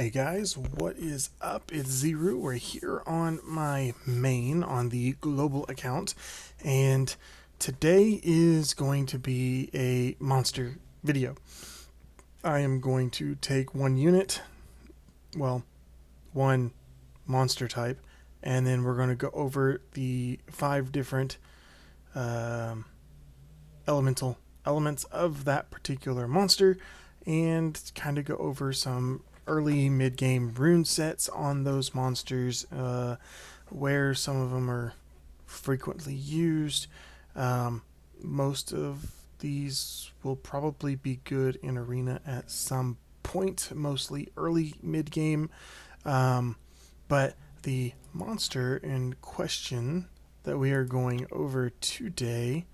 Hey guys, what is up? It's Zero. We're here on my main on the global account, and today is going to be a monster video. I am going to take one unit, well, one monster type, and then we're going to go over the 5 different um, elemental elements of that particular monster and kind of go over some early mid-game rune sets on those monsters, where some of them are frequently used. Most of these will probably be good in arena at some point, mostly early mid-game. But the monster in question that we are going over today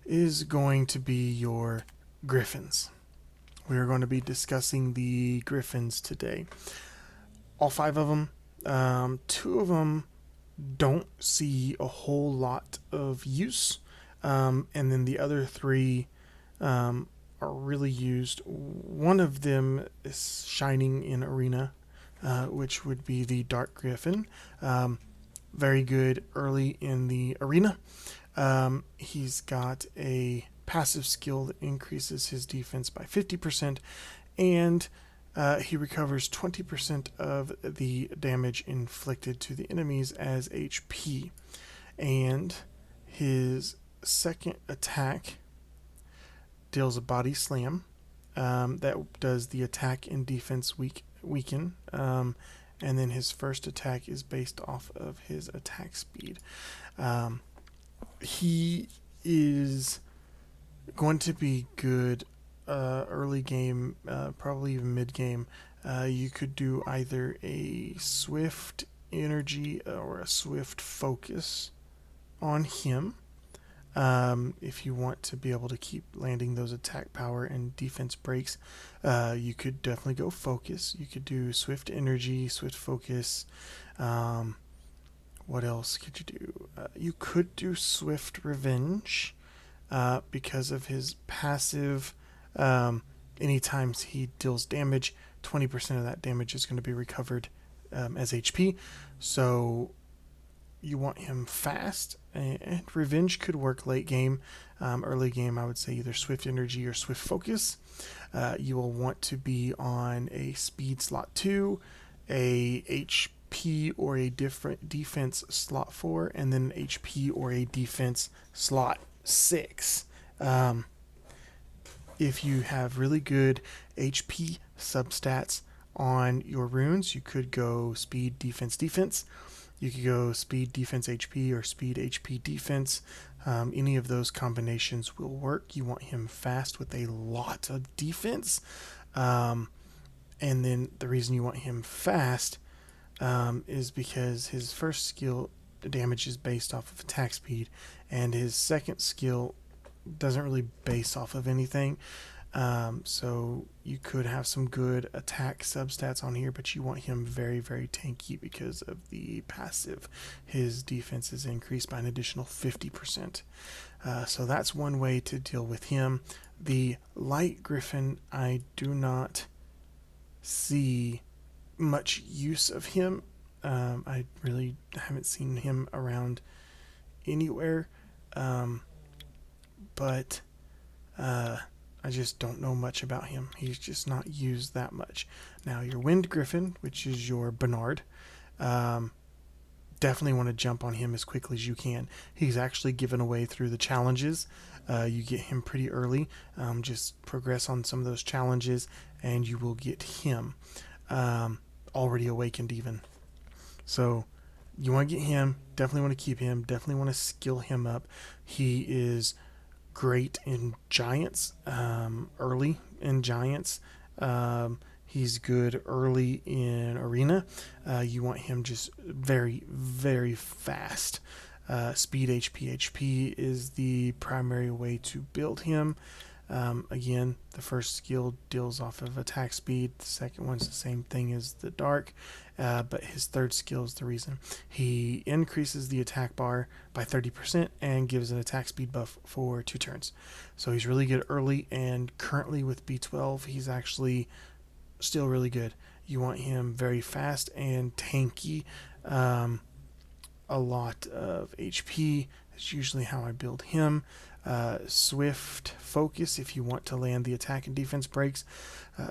is going to be your Griffins. We are going to be discussing the Griffins today. All 5 of them. 2 of them don't see a whole lot of use, and then the other 3 are really used. One of them is shining in arena, which would be the Dark Griffin. Very good early in the arena. He's got a passive skill that increases his defense by 50%, and he recovers 20% of the damage inflicted to the enemies as HP. And his second attack deals a body slam that does the attack and defense weaken. And then his first attack is based off of his attack speed. He is going to be good early game, probably even mid game. You could do either a swift energy or a swift focus on him, if you want to be able to keep landing those attack power and defense breaks. You could definitely go focus. You could do swift energy, swift focus. What else could you do? You could do swift revenge, because of his passive. Anytime he deals damage, 20% of that damage is going to be recovered as HP. So you want him fast, and revenge could work late game. Early game, I would say either swift energy or swift focus. You will want to be on a speed slot 2, a HP or a different defense slot 4, and then an HP or a defense slot 6. If you have really good HP substats on your runes, you could go speed, defense, defense. You could go speed, defense, HP, or speed, HP, defense. Any of those combinations will work. You want him fast with a lot of defense. And then the reason you want him fast is because his first skill damage is based off of attack speed, and his second skill doesn't really base off of anything. So you could have some good attack substats on here, but you want him very, very tanky because of the passive. His defense is increased by an additional 50%. So that's one way to deal with him. The Light Griffin, I do not see much use of him. I really haven't seen him around anywhere. But I just don't know much about him. He's just not used that much. Now, your Wind Griffin, which is your Bernard, definitely want to jump on him as quickly as you can. He's actually given away through the challenges. You get him pretty early. Just progress on some of those challenges, and you will get him already awakened even. So you want to get him. Definitely want to keep him. Definitely want to skill him up. He is great in giants, early in giants. He's good early in arena. You want him just very, very fast. Speed, HP is the primary way to build him. Again, the first skill deals off of attack speed. The second one's the same thing as the dark, but his third skill is the reason. He increases the attack bar by 30% and gives an attack speed buff for 2 turns. So he's really good early, and currently with B12, he's actually still really good. You want him very fast and tanky. A lot of HP. That's usually how I build him. Swift focus if you want to land the attack and defense breaks.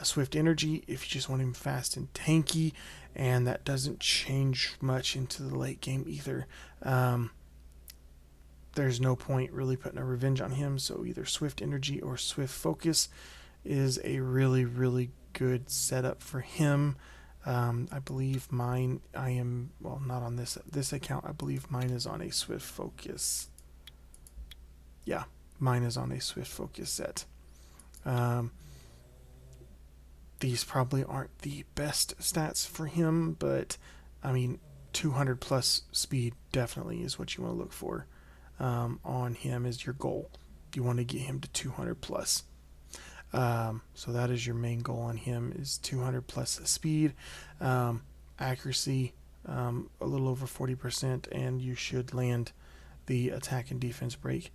Swift energy if you just want him fast and tanky, and that doesn't change much into the late game either. There's no point really putting a revenge on him, so either swift energy or swift focus is a really, really good setup for him. I believe mine, I am, well, not on this account. I believe mine is on a swift focus. Yeah, mine is on a swift focus set. Um, these probably aren't the best stats for him, but I mean, 200 plus speed definitely is what you want to look for on him as your goal. You want to get him to 200 plus. So that is your main goal on him is 200 plus speed, accuracy, a little over 40%, and you should land the attack and defense break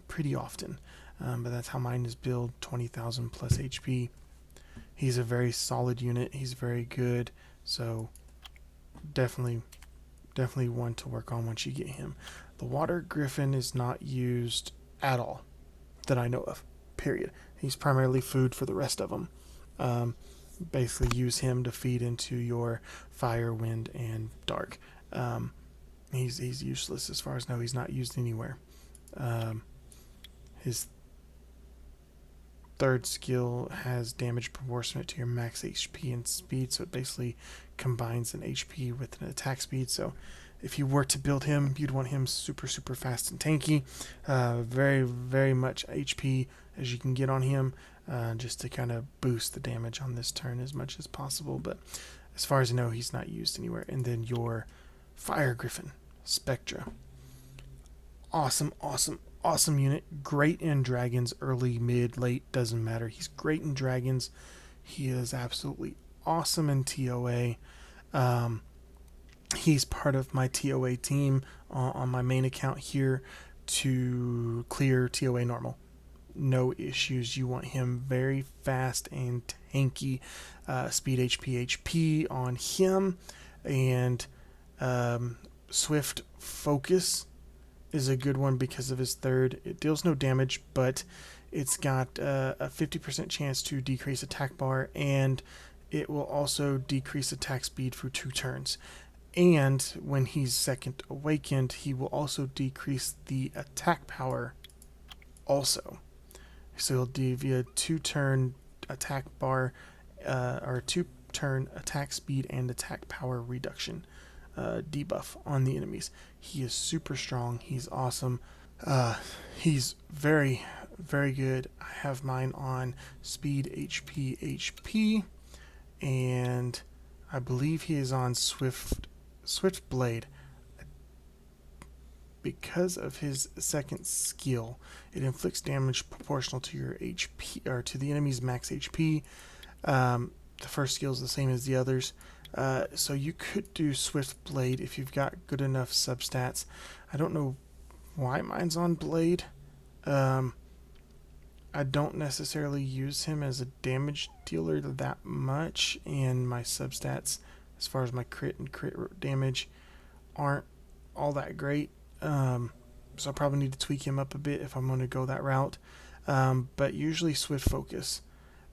pretty often. But that's how mine is built, 20,000 plus HP. He's a very solid unit. He's very good. So definitely one to work on once you get him. The water griffin is not used at all that I know of, period. He's primarily food for the rest of them. Basically use him to feed into your fire, wind, and dark. He's useless as far as I know. He's not used anywhere. His third skill has damage proportionate to your max HP and speed, so it basically combines an HP with an attack speed. So if you were to build him, you'd want him super, super fast and tanky. Very, very much HP as you can get on him, just to kind of boost the damage on this turn as much as possible. But as far as I know, he's not used anywhere. And then your Fire Griffin, Spectra. Awesome, awesome, awesome unit. Great in dragons, early, mid, late, doesn't matter. He's great in dragons. He is absolutely awesome in TOA. He's part of my TOA team on my main account here to clear TOA normal. No issues. You want him very fast and tanky. Speed HP on him. And Swift Focus is a good one because of his third. It deals no damage, but it's got a 50% chance to decrease attack bar, and it will also decrease attack speed for 2 turns. And when he's second awakened, he will also decrease the attack power also. So he'll give you a 2-turn attack bar, or 2-turn attack speed and attack power reduction debuff on the enemies. He is super strong. He's awesome. He's very, very good. I have mine on speed HP, and I believe he is on Swift Blade. Because of his second skill, it inflicts damage proportional to your HP, or to the enemy's max HP. The first skill is the same as the others. So you could do Swift Blade if you've got good enough substats. I don't know why mine's on Blade. I don't necessarily use him as a damage dealer that much, and my substats, as far as my crit and crit damage, aren't all that great. So I probably need to tweak him up a bit if I'm going to go that route. But usually Swift Focus.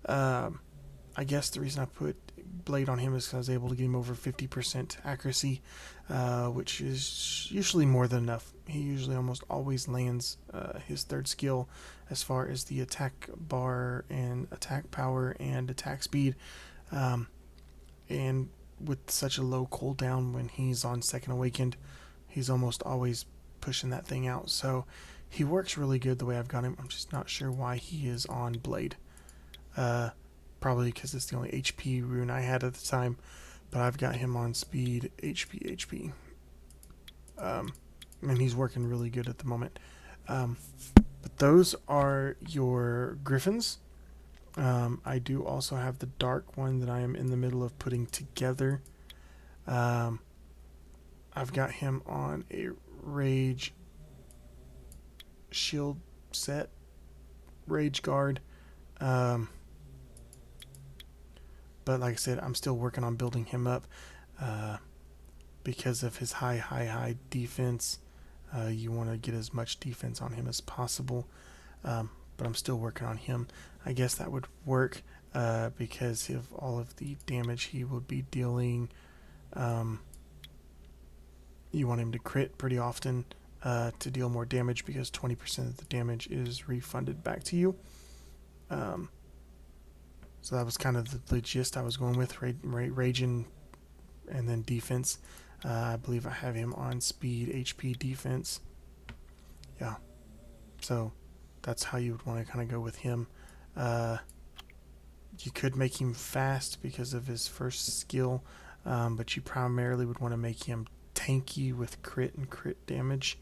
I guess the reason I put Blade on him is because I was able to get him over 50% accuracy, which is usually more than enough. He usually almost always lands his third skill as far as the attack bar and attack power and attack speed. And with such a low cooldown when he's on second awakened, he's almost always pushing that thing out. So he works really good the way I've got him. I'm just not sure why he is on Blade. Probably because it's the only HP rune I had at the time, but I've got him on speed HP. And he's working really good at the moment. But those are your Griffins. I do also have the dark one that I am in the middle of putting together. I've got him on a Rage Shield set, Rage Guard. But like I said, I'm still working on building him up because of his high defense. You want to get as much defense on him as possible. But I'm still working on him. I guess that would work because of all of the damage he would be dealing. You want him to crit pretty often to deal more damage because 20% of the damage is refunded back to you. So that was kind of the gist I was going with, raging and then defense. I believe I have him on speed, HP, defense. Yeah. So that's how you would want to kind of go with him. You could make him fast because of his first skill, but you primarily would want to make him tanky with crit and crit damage.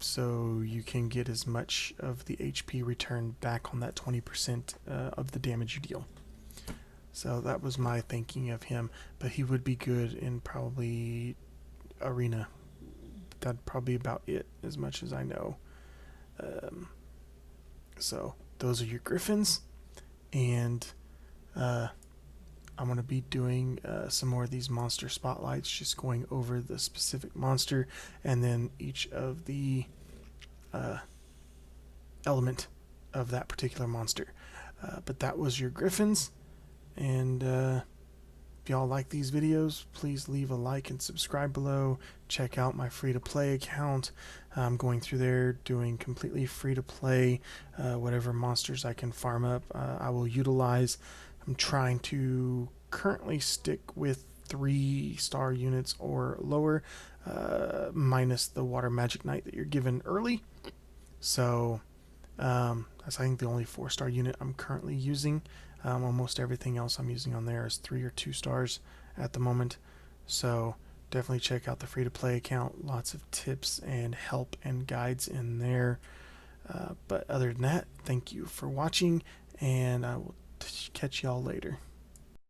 So you can get as much of the HP returned back on that 20% of the damage you deal. So that was my thinking of him, but he would be good in probably arena. That'd probably be about it, as much as I know. So those are your Griffins, and I'm going to be doing some more of these monster spotlights, just going over the specific monster and then each of the element of that particular monster. But that was your Griffins, and if y'all like these videos, please leave a like and subscribe below. Check out my free-to-play account. I'm going through there doing completely free-to-play. Whatever monsters I can farm up, I will utilize. I'm trying to currently stick with 3-star units or lower, minus the water magic knight that you're given early. So that's, I think, the only 4-star unit I'm currently using. Almost everything else I'm using on there is 3 or 2 stars at the moment. So definitely check out the free-to-play account. Lots of tips and help and guides in there. But other than that, thank you for watching, and I will catch y'all later.